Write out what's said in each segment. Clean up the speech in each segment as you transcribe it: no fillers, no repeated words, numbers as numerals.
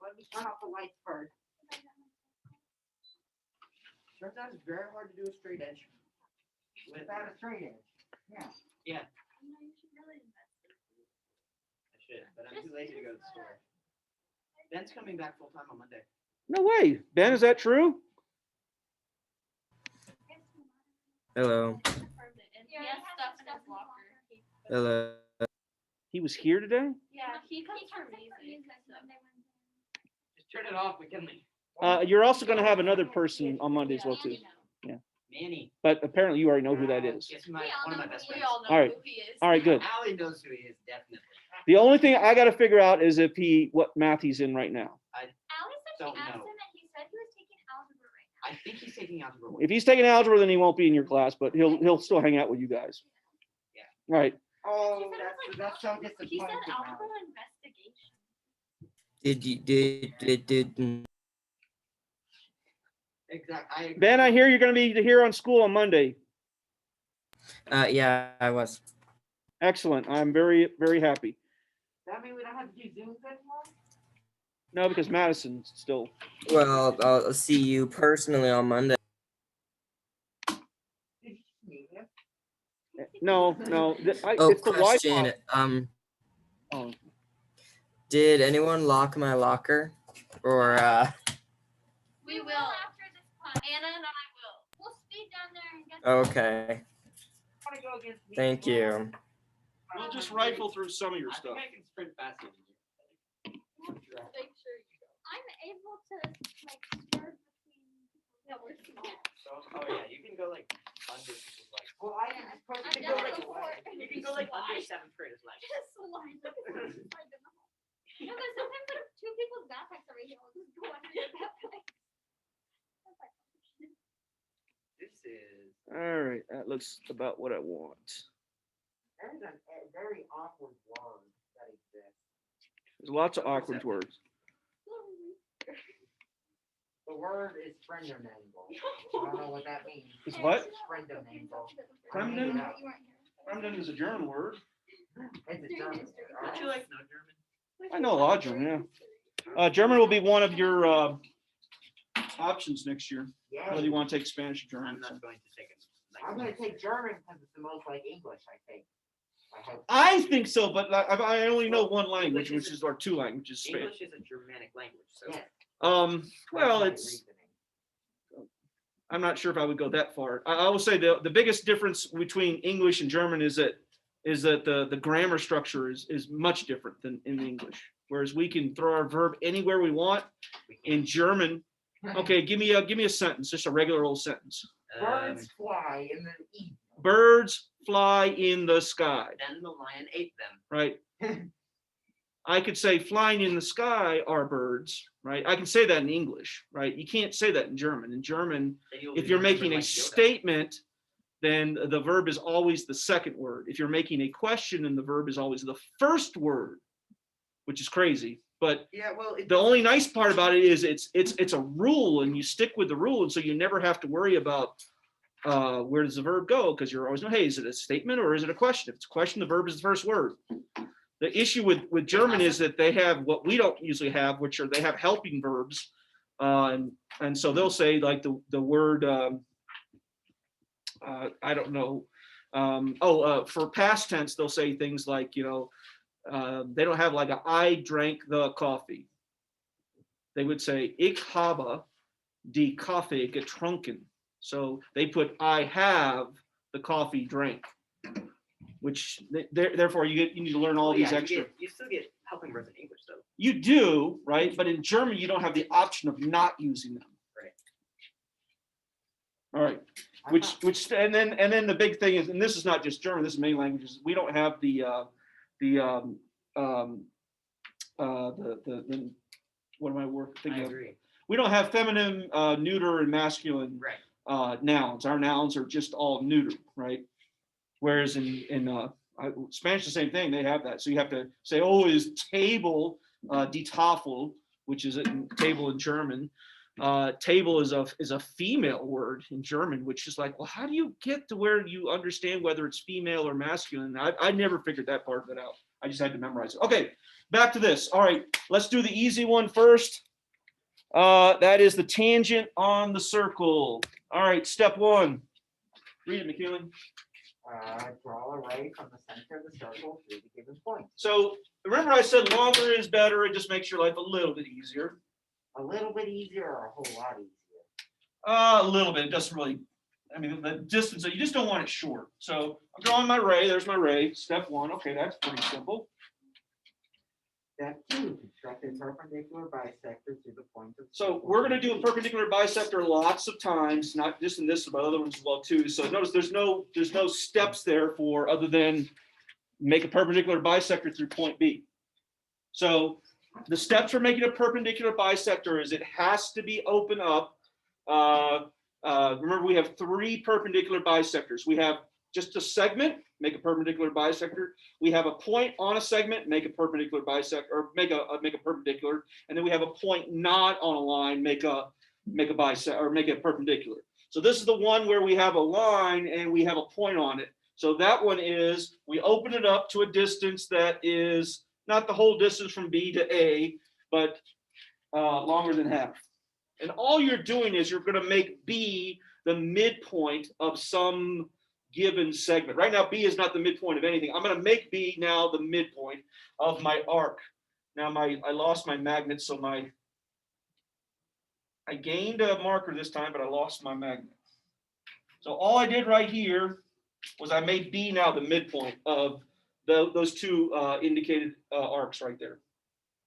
Let me turn off the lights first. Turns out it's very hard to do a straight edge without a straight edge. Yeah. Yeah. You should really invest in it. I should, but I'm too lazy to go to the store. Ben's coming back full time on Monday. No way. Ben, is that true? Hello. He has stuff in his locker. Hello. He was here today? Yeah, he comes for music. Just turn it off, McKinley. You're also going to have another person on Monday as well, too. Yeah. Manny. But apparently you already know who that is. Yes, one of my best friends. We all know All right. who he is. All right, good. Allie knows who he is, definitely. The only thing I got to figure out is what math he's in right now. Allie said Don't she asked know. him and he said he was taking algebra right now. I think he's taking algebra 1. If he's taking algebra, then he won't be in your class, but he'll still hang out with you guys. Yeah. Right. Oh, She said it was that's so He disappointing. said algebra investigation. Did Exactly. Ben, I hear you're going to be here on school on Monday. yeah, I was. Excellent. I'm very, very happy. Does that mean we don't have to do Zooms anymore? No, because Madison's still. Well, I'll see you personally on Monday. Did you meet him? No. Oh, It's the question. Wi-Fi. Oh. Did anyone lock my locker? Or We will after this class. Anna and I will. We'll speed down there and get okay. Want to go against me? Thank you. We'll just rifle through some of your I stuff. think I can sprint faster than you. Make sure you go. I'm able to like swerve between. Yeah, we're small. Oh yeah, you can go like under people's legs. Well, I am supposed I've to done go like it before. you can go like under 7th graders' legs. Just slide. No, but sometimes like two people's backpacks are right here. I'll just go under their backpacks. That's like, This is All right. That looks about what I want. there's a very awkward word that exists. There's lots of awkward words. The word is friendomangle. I don't know what that means. Is what? Friendomangle. Fremden? You weren't here. Fremden is a German word. It's a German word. Would you like no German? I know a lot of German, yeah. German will be one of your options next year, Yeah. whether you want to take Spanish or German. I'm not going to take it. I'm going to take German because it's the most like English, I think. I hope. I think so, but like, I only know one language, which is or two languages, Spanish. English is a Germanic language, so. Yeah. Well, that's my it's. reasoning. I'm not sure if I would go that far. I will say the biggest difference between English and German is that the grammar structure is much different than in English. Whereas we can throw our verb anywhere we want. In German, okay, give me a sentence, just a regular old sentence. Birds fly in the evening. Birds fly in the sky, Then the lion ate them. right? I could say flying in the sky are birds, right? I can say that in English, right? You can't say that in German. In German, if you're making a statement, then the verb is always the second word. If you're making a question, then the verb is always the first word, which is crazy. But Yeah, well, the only nice part about it is it's a rule, and you stick with the rule, and so you never have to worry about where does the verb go, because you're always know, hey, is it a statement or is it a question? If it's a question, the verb is the first word. The issue with German is that they have what we don't usually have, which are they have helping verbs, and so they'll say like the word I don't know. For past tense, they'll say things like, they don't have like I drank the coffee. They would say ich habe die Kaffee getrunken. So they put I have the coffee drank, which therefore you need to learn all these extra. You still get helping verbs in English though. You do, right? But in German, you don't have the option of not using them. Right. All right. And then the big thing is, and this is not just German, this is many languages. We don't have the what am I thinking I of? agree. We don't have feminine, neuter, and masculine Right. nouns. Our nouns are just all neuter, right? Whereas in Spanish, the same thing. They have that. So you have to say, oh, is table die Tafel, which is a table in German. Table is a female word in German, which is like, well, how do you get to where you understand whether it's female or masculine? I never figured that part of it out. I just had to memorize it. Okay, back to this. All right, let's do the easy one first. That is the tangent on the circle. All right, step one. Read it, McEwen. Draw a ray from the center of the circle through the given point. So remember I said longer is better. It just makes your life a little bit easier. A little bit easier or a whole lot easier? A little bit. It doesn't really, I mean, the distance, you just don't want it short. So I'm drawing my ray. There's my ray. Step one. Okay, that's pretty simple. Step two, construct a perpendicular bisector to the point of. So we're going to do a perpendicular bisector lots of times, not just in this, but other ones as well too. So notice there's no steps there for other than make a perpendicular bisector through point B. So the steps for making a perpendicular bisector is it has to be open up. Remember, we have three perpendicular bisectors. We have just a segment, make a perpendicular bisector. We have a point on a segment, make a perpendicular bisector, or make a perpendicular. And then we have a point not on a line, make a bisector or make it perpendicular. So this is the one where we have a line and we have a point on it. So that one is we open it up to a distance that is not the whole distance from B to A, but longer than half. And all you're doing is you're going to make B the midpoint of some given segment. Right now, B is not the midpoint of anything. I'm going to make B now the midpoint of my arc. Now, I lost my magnet, so I gained a marker this time, but I lost my magnet. So all I did right here was I made B now the midpoint of those two indicated arcs right there.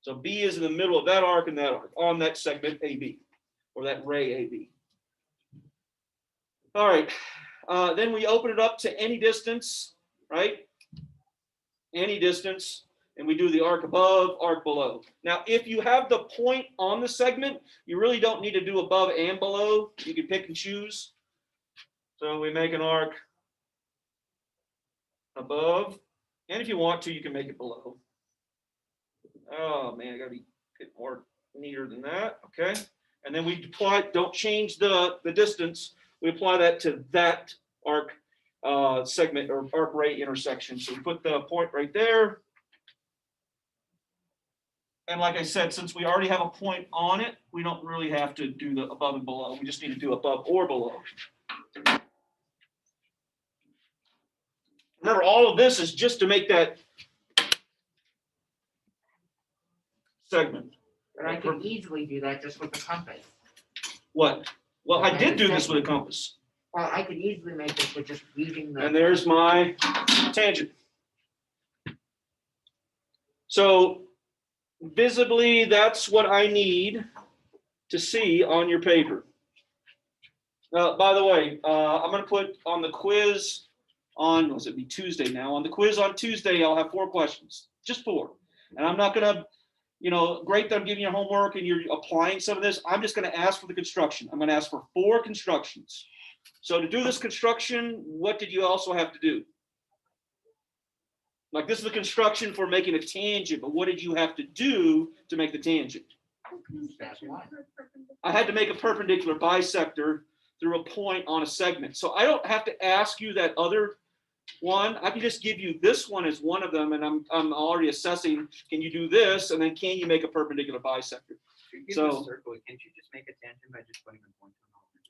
So B is in the middle of that arc and that arc on that segment AB, or that ray AB. All right, then we open it up to any distance, right? Any distance, and we do the arc above, arc below. Now, if you have the point on the segment, you really don't need to do above and below. You can pick and choose. So we make an arc above, and if you want to, you can make it below. Oh man, I gotta get more neater than that. Okay, and then we apply. Don't change the distance. We apply that to that arc segment or arc ray intersection. So we put the point right there. And like I said, since we already have a point on it, we don't really have to do the above and below. We just need to do above or below. Remember, all of this is just to make that segment. But I could easily do that just with the compass. What? Well, I did do this with a compass. Well, I could easily make this with just using the. And there's my tangent. So visibly, that's what I need to see on your paper. By the way, I'm going to put on the quiz on, was it be Tuesday now? On the quiz on Tuesday, I'll have 4 questions, just 4. And I'm not going to, great that I'm giving you homework and you're applying some of this. I'm just going to ask for the construction. I'm going to ask for 4 constructions. So to do this construction, what did you also have to do? Like this is the construction for making a tangent, but what did you have to do to make the tangent? I had to make a perpendicular bisector through a point on a segment. So I don't have to ask you that other one. I can just give you this one as one of them, and I'm already assessing, can you do this? And then can you make a perpendicular bisector? So circle, can't you just make a tangent by just putting a point on all of it?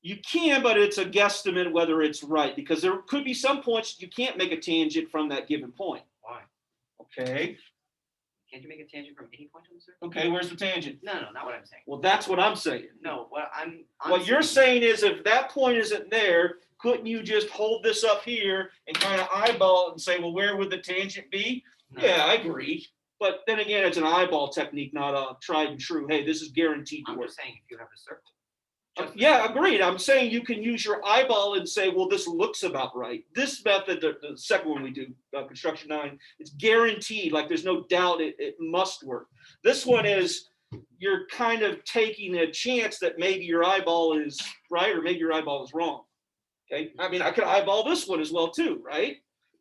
You can, but it's a guesstimate whether it's right, because there could be some points you can't make a tangent from that given point. Why? Okay. Can't you make a tangent from any point on the circle? Okay, where's the tangent? No, not what I'm saying. Well, that's what I'm saying. No, what I'm What you're saying is if that point isn't there, couldn't you just hold this up here and kind of eyeball it and say, well, where would the tangent be? No. Yeah, I agree. But then again, it's an eyeball technique, not a tried and true. Hey, this is guaranteed to I'm work. just saying if you have a circle. Yeah, agreed. I'm saying you can use your eyeball and say, well, this looks about right. This method, the second one we do, construction 9, it's guaranteed. Like there's no doubt it must work. This one is you're kind of taking a chance that maybe your eyeball is right or maybe your eyeball is wrong. Okay. I mean, I could eyeball this one as well too, right?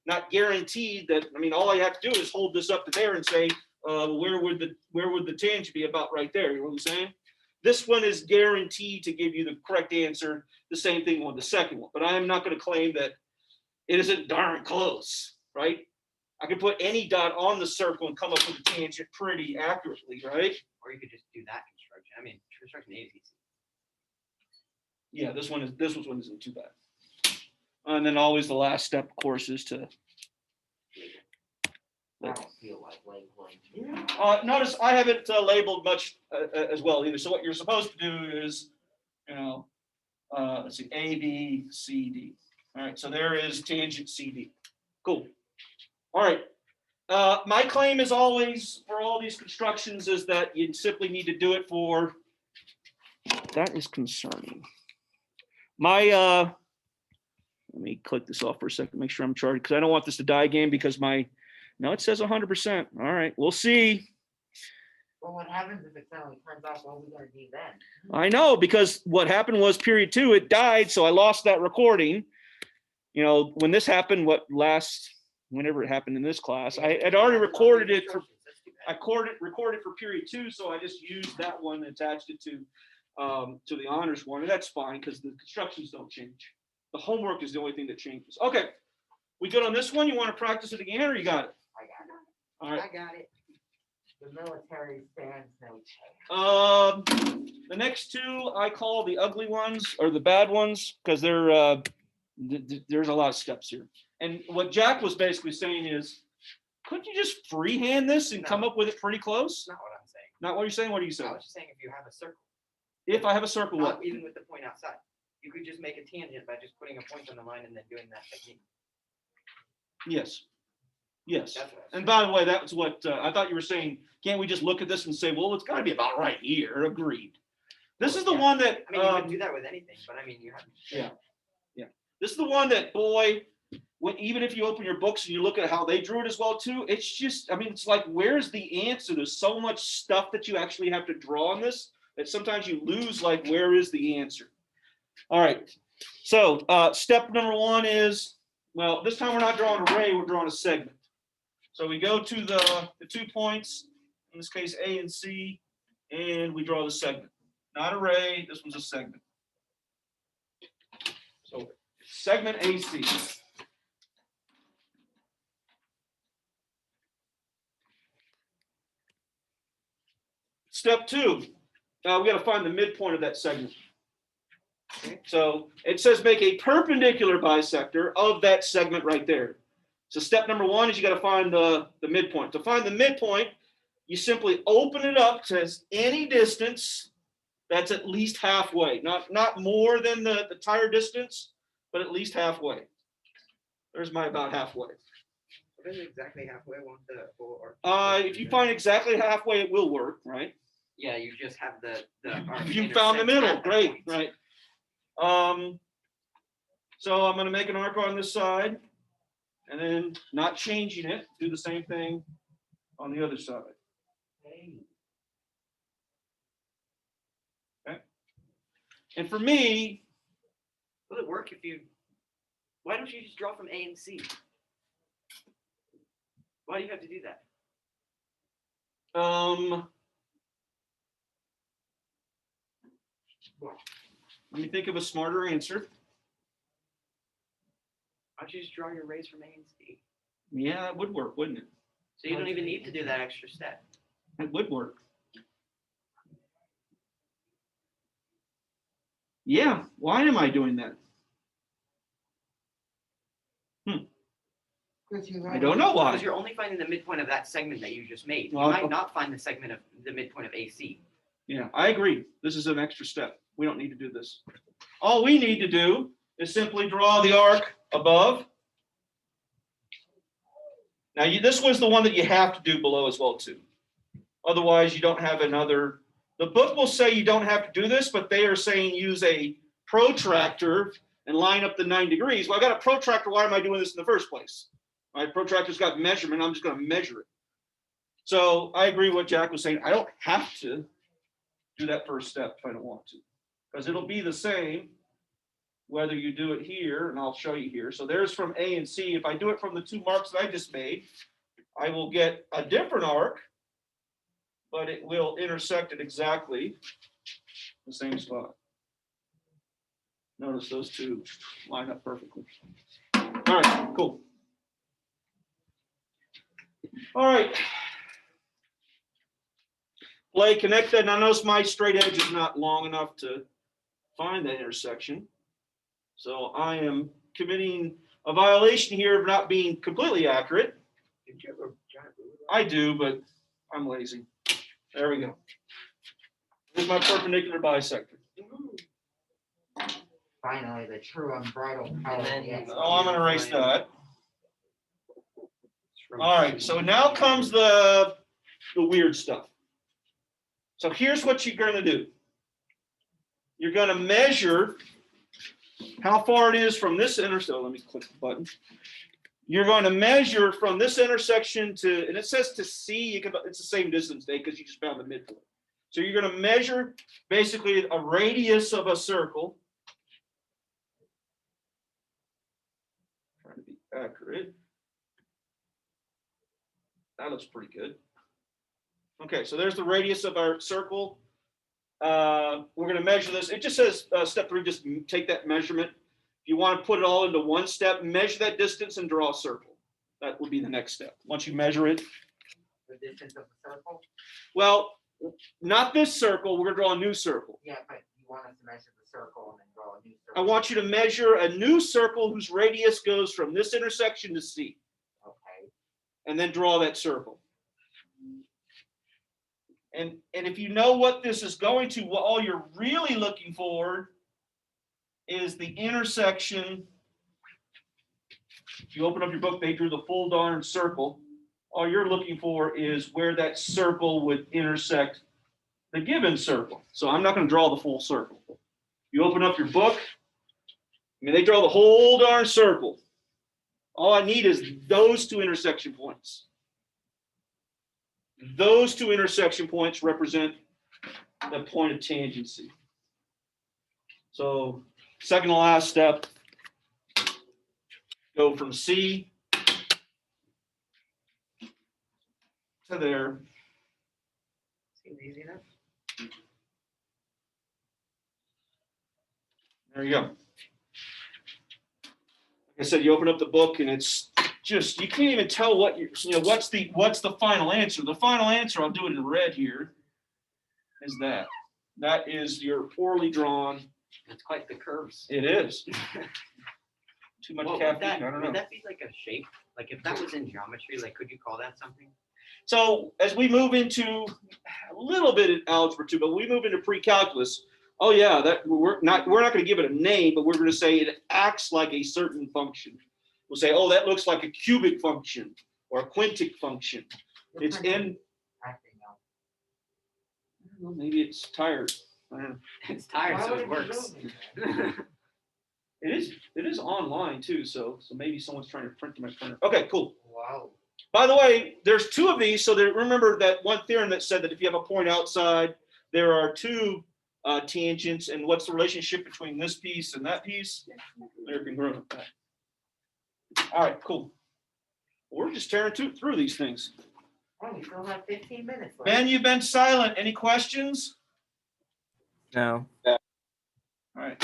Not guaranteed that. I mean, all I have to do is hold this up to there and say, where would the tangent be about right there? You know what I'm saying? This one is guaranteed to give you the correct answer. The same thing with the second one, but I am not going to claim that it isn't darn close, right? I could put any dot on the circle and come up with a tangent pretty accurately, right? Or you could just do that construction. I mean, construction A is easy. Yeah, this one isn't too bad. And then always the last step, of course, is to. I don't feel like labeling. Notice I haven't labeled much as well either. So what you're supposed to do is, let's see, A, B, C, D. All right, so there is tangent CD. Cool. All right. My claim is always for all these constructions is that you simply need to do it for. That is concerning. Let me click this off for a second, make sure I'm charged because I don't want this to die again because no, it says 100%. All right, we'll see. Well, what happens if it suddenly turns off? What are we gonna do then? I know because what happened was period 2, it died, so I lost that recording. When this happened, whenever it happened in this class, I had already recorded it for. Recorded for period 2, so I just used that one and attached it to the honors one, and that's fine because the constructions don't change. The homework is the only thing that changes. Okay, we good on this one? You want to practice it again, or you got it? I got it. All right. I got it. The military stands no chance. The next 2 I call the ugly ones or the bad ones because they're there's a lot of steps here. And what Jack was basically saying is, couldn't you just freehand this and come up with it pretty close? That's not what I'm saying. Not what you're saying. What are you I saying? was just saying if you have a circle, If I have a circle, what? not even with the point outside, you could just make a tangent by just putting a point on the line and then doing that technique. Yes. Yes. That's what I was And saying. by the way, that was what I thought you were saying. Can't we just look at this and say, well, it's got to be about right here? Agreed. This is the Yeah. one that. I mean, you could do that with anything, but I mean, you have. Yeah. This is the one that, boy, even if you open your books and you look at how they drew it as well too, it's just, it's like, where's the answer? There's so much stuff that you actually have to draw on this that sometimes you lose, like, where is the answer? All right. So step number 1 is, well, this time we're not drawing an array, we're drawing a segment. So we go to the 2 points, in this case, A and C, and we draw the segment. Not array, this one's a segment. So segment AC. Step 2, we got to find the midpoint of that segment. So it says make a perpendicular bisector of that segment right there. So step number 1 is you got to find the midpoint. To find the midpoint, you simply open it up to any distance that's at least halfway, not more than the tire distance, but at least halfway. There's my about halfway. What is exactly halfway? Want the full arc? If you find exactly halfway, it will work, right? Yeah, you just have the arc You found the intersect middle, at that great, point. right? So I'm going to make an arc on this side, and then not changing it, do the same thing on the other side. Okay. And for me, Will it work if you? Why don't you just draw from A and C? Why do you have to do that? let me think of a smarter answer. Why don't you just draw your rays from A and C? Yeah, that would work, wouldn't it? So you don't even need to do that extra step. It would work. Yeah, why am I doing that? I don't know why. Because you're only finding the midpoint of that segment that you just made. You Well, might not find the segment of the midpoint of AC. Yeah, I agree. This is an extra step. We don't need to do this. All we need to do is simply draw the arc above. Now, this was the one that you have to do below as well, too. Otherwise, you don't have another. The book will say you don't have to do this, but they are saying use a protractor and line up the 9 degrees. Well, I got a protractor. Why am I doing this in the first place? My protractor's got measurement. I'm just going to measure it. So I agree with what Jack was saying. I don't have to do that first step if I don't want to, because it'll be the same whether you do it here, and I'll show you here. So there's from A and C. If I do it from the 2 marks that I just made, I will get a different arc, but it will intersect at exactly the same spot. Notice those 2 line up perfectly. All right, cool. All right. Play, connect that. Now notice my straight edge is not long enough to find that intersection. So I am committing a violation here of not being completely accurate. Did you ever giant ruler? I do, but I'm lazy. There we go. Here's my perpendicular bisector. Finally, the true unbridled power. then- Yes. Oh, I'm gonna erase that. All right, so now comes the weird stuff. So here's what you're gonna do. You're gonna measure how far it is from this intersection. Let me click the button. You're going to measure from this intersection to, and it says to C, it's the same distance, Dave, because you just found the midpoint. So you're going to measure basically a radius of a circle. Trying to be accurate. That looks pretty good. Okay, so there's the radius of our circle. We're going to measure this. It just says step 3, just take that measurement. If you want to put it all into one step, measure that distance and draw a circle. That would be the next step. Once you measure it. The distance of the circle? Well, not this circle. We're going to draw a new circle. Yeah, but you want us to measure the circle and then draw a new I circle. want you to measure a new circle whose radius goes from this intersection to C, Okay. and then draw that circle. And if you know what this is going to, what all you're really looking for is the intersection. If you open up your book, they drew the full darn circle. All you're looking for is where that circle would intersect the given circle. So I'm not going to draw the full circle. You open up your book, I mean, they draw the whole darn circle. All I need is those two intersection points. Those two intersection points represent the point of tangency. So second to last step, go from C to there. Seems easy enough. There you go. Like I said, you open up the book and it's just, you can't even tell what what's the final answer. The final answer, I'll do it in red here, is that. That is your poorly drawn. It's quite the curves. It is. Too much Well, caffeine, I don't know. Would that be like a shape? Like if that was in geometry, like could you call that something? So as we move into a little bit of algebra too, but we move into pre-calculus, oh yeah, that we're not going to give it a name, but we're going to say it acts like a certain function. We'll say, oh, that looks like a cubic function or a quintic function. It's in. Acting out. Well, maybe it's tired. I don't know. It's tired, Why so would it be works. moving? It is online too, so maybe someone's trying to print to my printer. Okay, cool. Wow. By the way, there's two of these, so remember that one theorem that said that if you have a point outside, there are two tangents, and what's the relationship between this piece and that piece? They're congruent. All right, cool. We're just tearing through these things. Oh, we still have 15 minutes left. Ben, you've been silent. Any questions? No. All right.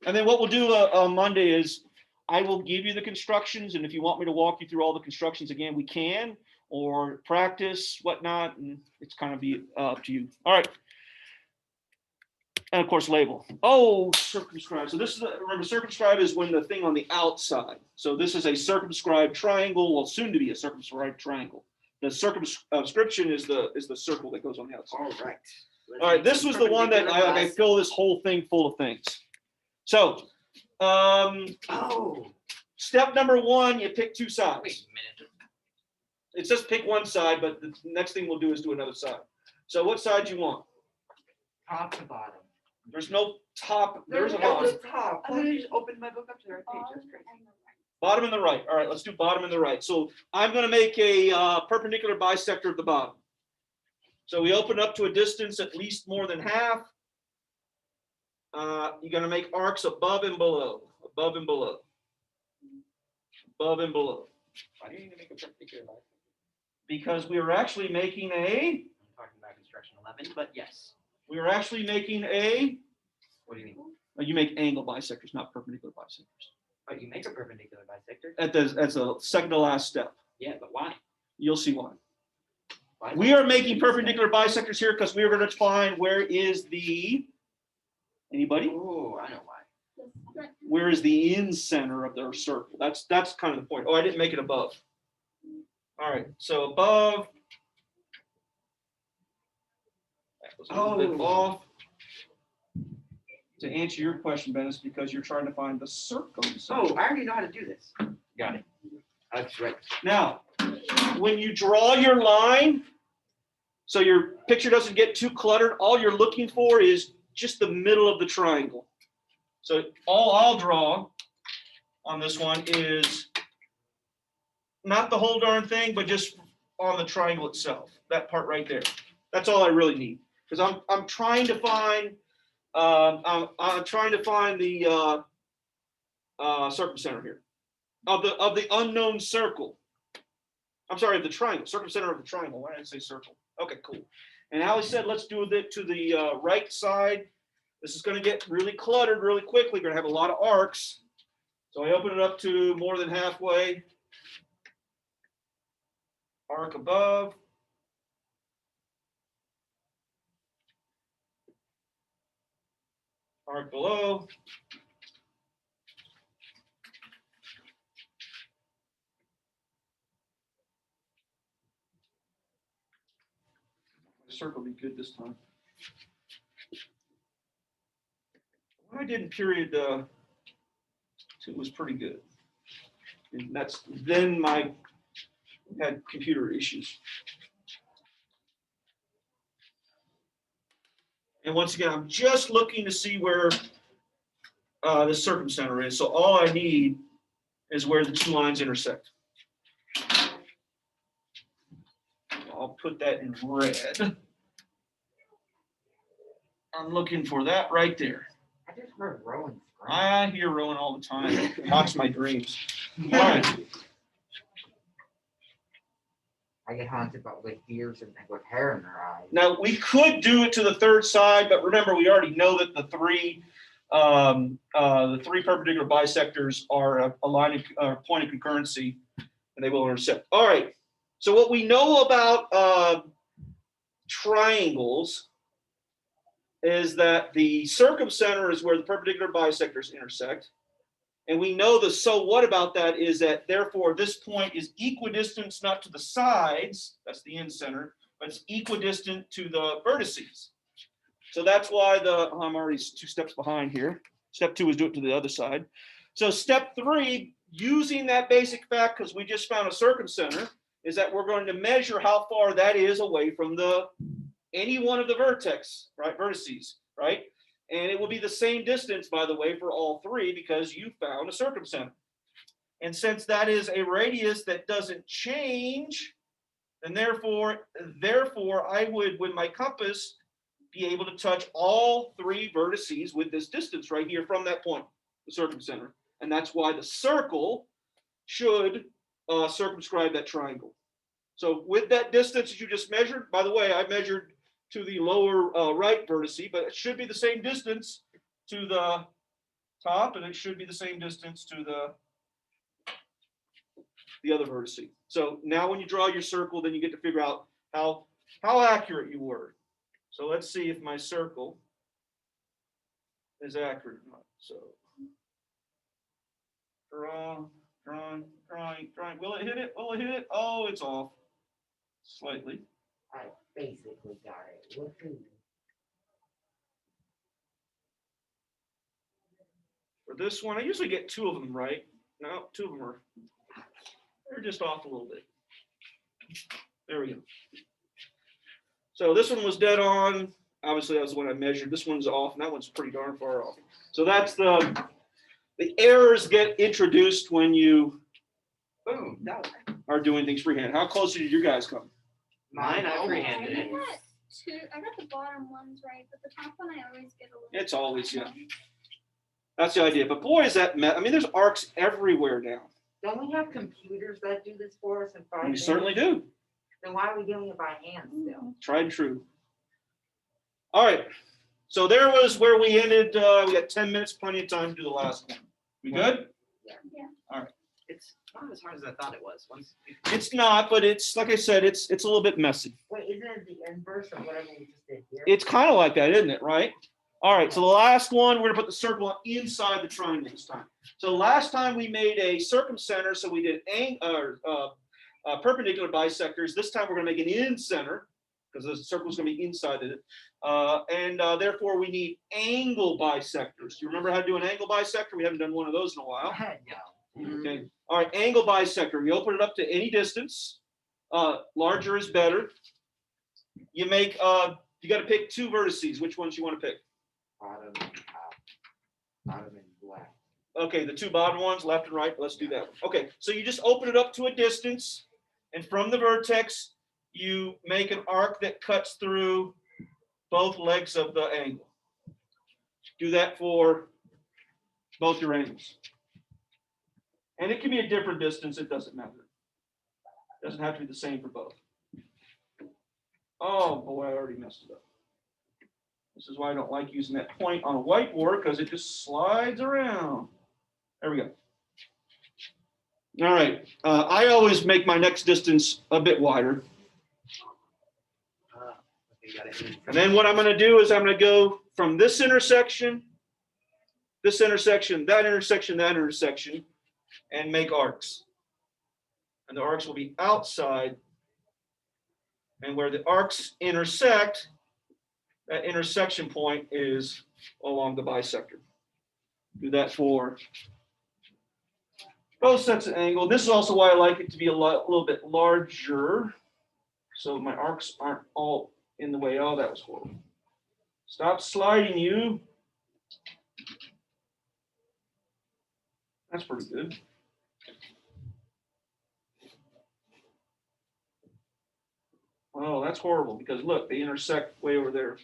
And then what we'll do on Monday is I will give you the constructions, and if you want me to walk you through all the constructions again, we can, or practice, whatnot, and it's kind of be up to you. All right. And of course, label. Oh, circumscribe. So this is, remember, circumscribe is when the thing on the outside. So this is a circumscribed triangle, well, soon to be a circumscribed triangle. The circumscription is the circle that goes on the outside. All right. All right, this was the one that I fill this whole thing full of things. So, Oh, step number 1, you pick two sides. wait a minute. It says pick one side, but the next thing we'll do is do another side. So what side you want? Top to bottom. There's no top, there's a no bottom. top. I literally just opened my book up to the right page. Bottom That's crazy. and the right. Bottom and the right. All right, let's do bottom and the right. So I'm going to make a perpendicular bisector at the bottom. So we open up to a distance at least more than half. You're going to make arcs above and below, above and below, above and below. Why do you need to make a particular life? Because we were actually making I'm talking about construction 11, but yes. we were actually making a, What do you mean? you make angle bisectors, not perpendicular bisectors. Oh, you make a perpendicular bisector? That's the second to last step. Yeah, but why? You'll see why. Why We not? are making perpendicular bisectors here because we are going to find where is the, anybody? Oh, I know why. Where is the in center of their circle? That's kind of the point. Oh, I didn't make it above. All right, so above. That was a little bit off. To answer your question, Ben, is because you're trying to find the circumcenter. Oh, I already know how to do this. Got it. That's right. Now, when you draw your line, so your picture doesn't get too cluttered, all you're looking for is just the middle of the triangle. So all I'll draw on this one is not the whole darn thing, but just on the triangle itself, that part right there. That's all I really need, because I'm trying to find I'm trying to find the circumcenter here of the unknown circle. I'm sorry, of the triangle, circumcenter of the triangle. Why did I say circle? Okay, cool. And Ali said, let's do it to the right side. This is going to get really cluttered really quickly. We're going to have a lot of arcs. So I open it up to more than halfway. Arc above. Arc below. The circle will be good this time. When I did in period 2 was pretty good. And that's then I had computer issues. And once again, I'm just looking to see where the circumcenter is. So all I need is where the two lines intersect. I'll put that in red. I'm looking for that right there. I just heard Rowan scream. I hear Rowan all the time. It haunts my dreams. All right. I get haunted with ears and with hair in their eyes. Now we could do it to the third side, but remember we already know that the three perpendicular bisectors are a line of point of concurrency, and they will intersect. All right. So what we know about triangles is that the circumcenter is where the perpendicular bisectors intersect. And we know the so what about that is that therefore this point is equidistant not to the sides, that's the in center, but it's equidistant to the vertices. So that's why I'm already 2 steps behind here. Step 2 is do it to the other side. So step 3, using that basic fact, because we just found a circumcenter, is that we're going to measure how far that is away from any one of the vertices, right? And it will be the same distance, by the way, for all 3 because you found a circumcenter. And since that is a radius that doesn't change, then therefore I would, with my compass, be able to touch all 3 vertices with this distance right here from that point, the circumcenter. And that's why the circle should circumscribe that triangle. So with that distance that you just measured, by the way, I measured to the lower right vertice, but it should be the same distance to the top, and it should be the same distance to the other vertice. So now when you draw your circle, then you get to figure out how accurate you were. So let's see if my circle is accurate or not. So drawing. Will it hit it? Will it hit it? Oh, it's off slightly. I basically got it. Woohoo. For this one, I usually get 2 of them right. No, 2 of them they're just off a little bit. There we go. So this one was dead on. Obviously, that was the one I measured. This one's off, and that one's pretty darn far off. So that's the errors get introduced when you Boom. No. are doing things freehand. How close did you guys come? Mine, I almost. freehanded it. I got the bottom ones right, but the top one I always get a little. It's always, yeah. That's the idea. But boy, is that I mean, there's arcs everywhere now. Don't we have computers that do this for us in 5 We minutes? certainly do. Then why are we doing it by hand still? Tried and true. All right. So there was where we ended. We got 10 minutes, plenty of time to do the last one. We good? Yeah. All right. It's It's not as hard as I thought it was. Once It's not, but it's, like I said, it's a little bit messy. Wait, isn't it the inverse of whatever we just did here? It's kind of like that, isn't it, right? All right, so the last one, we're gonna put the circle inside the triangle this time. So last time we made a circumcenter, so we did perpendicular bisectors. This time we're gonna make an in-center, because the circle's gonna be inside of it. Therefore we need angle bisectors. You remember how to do an angle bisector? We haven't done one of those in a while. No. Okay, all right, angle bisector. You open it up to any distance. Larger is better. You make, you got to pick two vertices. Which ones you want to pick? Bottom and top. Bottom and left. Okay, the two bottom ones, left and right. Let's do that one. Okay, so you just open it up to a distance, and from the vertex, you make an arc that cuts through both legs of the angle. Do that for both your angles. And it can be a different distance, it doesn't matter. It doesn't have to be the same for both. Oh boy, I already messed it up. This is why I don't like using that point on a whiteboard, because it just slides around. There we go. All right, I always make my next distance a bit wider. okay, got it. And then what I'm going to do is I'm going to go from this intersection, that intersection, and make arcs. And the arcs will be outside. And where the arcs intersect, that intersection point is along the bisector. Do that for both sets of angle. This is also why I like it to be a little bit larger, so my arcs aren't all in the way. Oh, that was horrible. Stop sliding, you. That's pretty good. Oh, that's horrible, because look, they intersect way over there.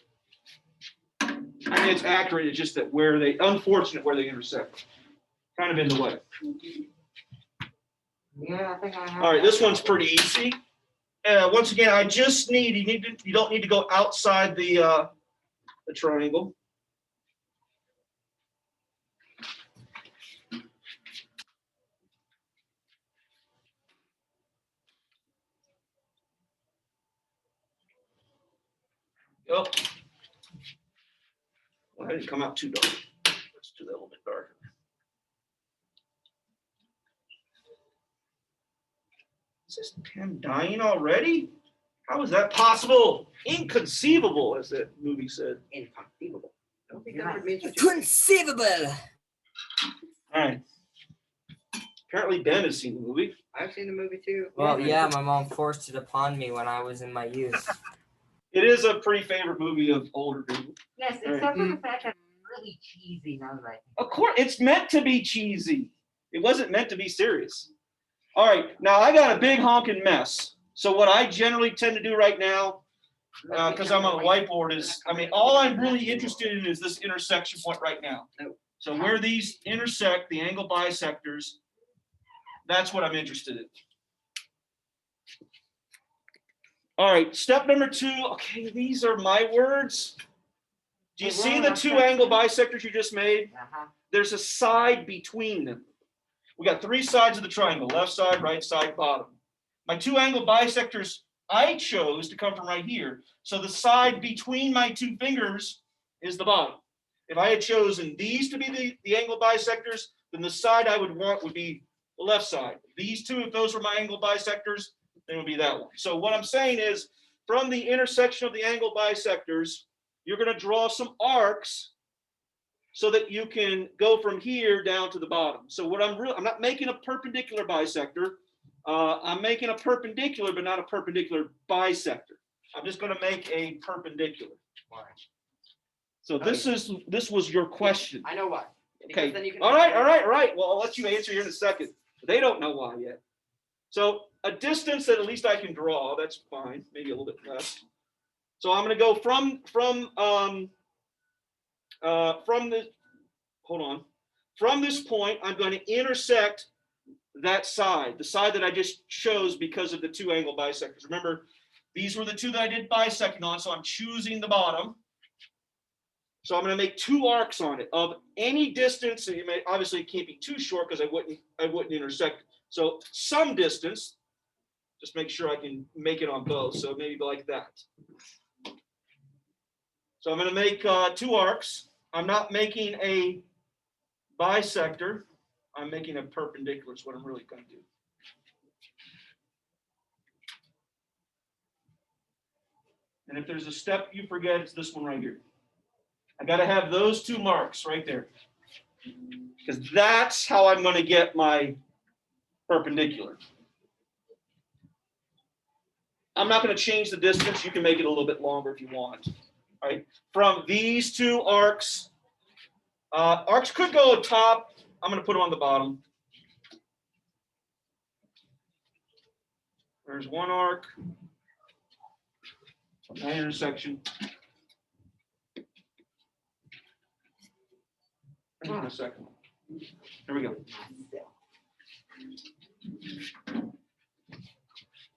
I mean, it's accurate, it's just that unfortunate where they intersect. Kind of in the way. Yeah, I think I have. All right, this one's pretty easy. Once again, I just you don't need to go outside the triangle. Oh, well, I didn't come out too dark. Let's do that a little bit darker. Is this pen dying already? How is that possible? Inconceivable, as that movie said. Inconceivable. I don't think Yeah. that word means what you think. Conceivable. All right. Apparently Ben has seen the movie. I've seen the movie too. Well, yeah, my mom forced it upon me when I was in my youth. It is a pretty favorite movie of older people. Yes, except for the fact that it's really cheesy now that I think. Of course, it's meant to be cheesy. It wasn't meant to be serious. All right, now I got a big honking mess. So what I generally tend to do right now, because I'm on a whiteboard, is, I mean, all I'm really interested in is this intersection point right now. So where these intersect, the angle bisectors, that's what I'm interested in. All right, step number 2. Okay, these are my words. Do you see the two angle bisectors you just made? There's a side between them. We got 3 sides of the triangle, left side, right side, bottom. My 2 angle bisectors I chose to come from right here. So the side between my 2 fingers is the bottom. If I had chosen these to be the angle bisectors, then the side I would want would be the left side. These 2, if those were my angle bisectors, then it would be that one. So what I'm saying is, from the intersection of the angle bisectors, you're going to draw some arcs so that you can go from here down to the bottom. So what I'm not making a perpendicular bisector. I'm making a perpendicular, but not a perpendicular bisector. I'm just going to make a perpendicular. Why? So this was your question. I know why. Okay. Because then you can All right. Well, I'll let you answer here in a second. They don't know why yet. So a distance that at least I can draw, that's fine. Maybe a little bit less. So I'm going to go from this point, I'm going to intersect that side, the side that I just chose because of the 2 angle bisectors. Remember, these were the 2 that I did bisecting on, so I'm choosing the bottom. So I'm going to make 2 arcs on it of any distance. So you may, obviously it can't be too short because I wouldn't intersect So some distance, just make sure I can make it on both. So maybe like that. So I'm going to make 2 arcs. I'm not making a bisector. I'm making a perpendicular is what I'm really going to do. And if there's a step you forget, it's this one right here. I got to have those 2 marks right there. Because that's how I'm going to get my perpendicular. I'm not going to change the distance. You can make it a little bit longer if you want. Right? From these 2 arcs, arcs could go on top. I'm going to put them on the bottom. There's 1 arc. From that intersection. Hang on a second. Here we go.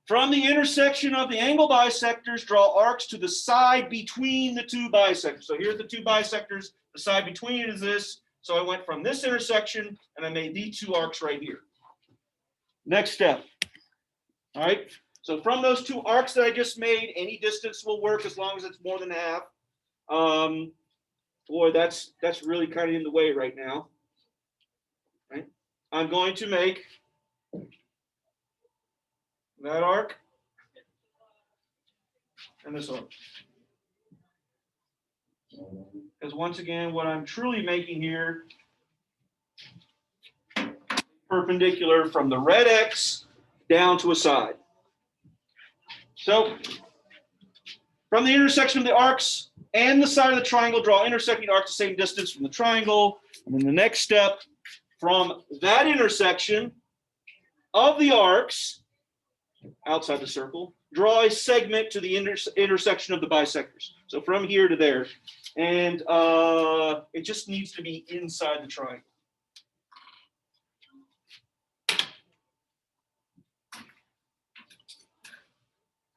From the intersection of the angle bisectors, draw arcs to the side between the 2 bisectors. So here's the 2 bisectors. The side between it is this. So I went from this intersection and I made these 2 arcs right here. Next step. All right. So from those 2 arcs that I just made, any distance will work as long as it's more than half. Boy, that's really kind of in the way right now. Right? I'm going to make that arc and this arc. Because once again, what I'm truly making here, perpendicular from the red X down to a side. So from the intersection of the arcs and the side of the triangle, draw intersecting arcs the same distance from the triangle. And then the next step, from that intersection of the arcs outside the circle, draw a segment to the intersection of the bisectors. So from here to there. And it just needs to be inside the triangle.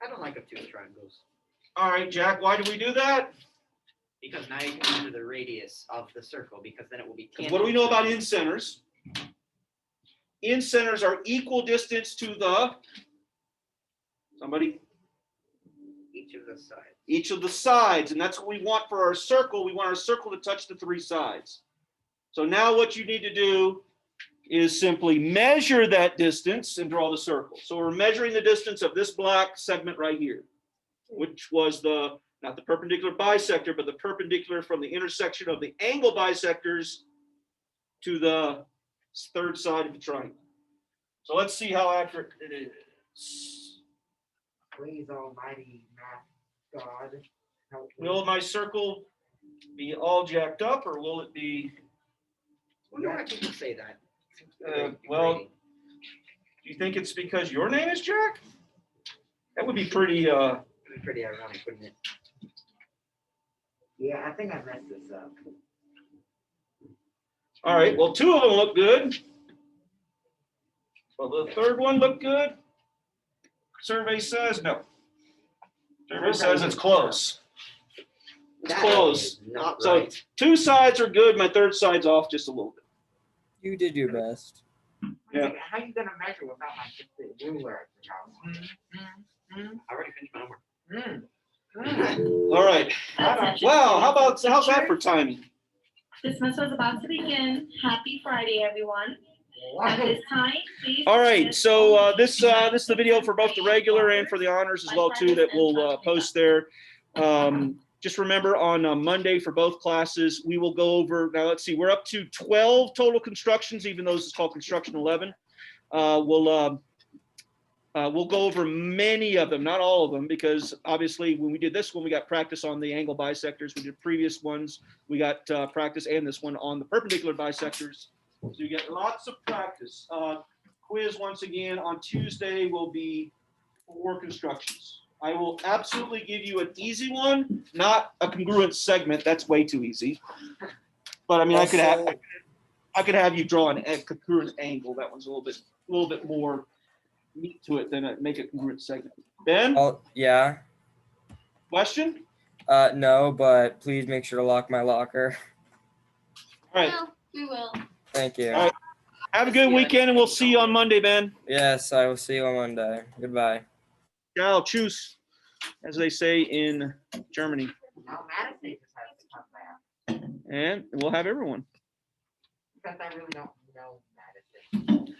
I don't like obtuse triangles. All right, Jack, why do we do that? Because now you can measure the radius of the circle, because then it will be tangent. What do we know about incenters? Incenters are equal distance to the, somebody? Each of the sides. Each of the sides, and that's what we want for our circle. We want our circle to touch the 3 sides. So now what you need to do is simply measure that distance and draw the circle. So we're measuring the distance of this black segment right here, which was the, not the perpendicular bisector, but the perpendicular from the intersection of the angle bisectors to the 3rd side of the triangle. So let's see how accurate it is. Please, almighty math God, help me. Will my circle be all jacked up, or will it be? I wonder why people say that. Well, do you think it's because your name is Jack? That would be pretty. It'd be pretty ironic, wouldn't it? Yeah, I think I messed this up. All right. Well, 2 of them look good. Well, the 3rd one looked good. Survey says no. Survey says it's close. It's That close. is not So right. 2 sides are good. My 3rd side's off just a little bit. You did your best. Yeah. How are you gonna measure without my fixed ruler at your house? I already finished my homework. All right. That's Wow. How's interesting. that for timing? Christmas was about to begin. Happy Friday, everyone. At this time, please. All right. So this is the video for both the regular and for the honors as well too that we'll post there. Just remember on Monday for both classes, we will go over, now let's see, we're up to 12 total constructions, even though this is called construction 11. We'll go over many of them, not all of them, because obviously when we did this one, we got practice on the angle bisectors. We did previous ones. We got practice and this one on the perpendicular bisectors. So you get lots of practice. Quiz once again on Tuesday will be 4 constructions. I will absolutely give you an easy one, not a congruent segment. That's way too easy. But I mean, I could have you draw a congruent angle. That one's a little bit more meat to it than make a congruent segment. Ben, Oh, yeah. question? No, but please make sure to lock my locker. All right. No, we will. Thank you. All right. Have a good weekend, and we'll see you on Monday, Ben. Yes, I will see you on Monday. Goodbye. Ciao, tschüss, as they say in Germany. Now Madison just has to come back. And we'll have everyone. Because I really don't know Madison.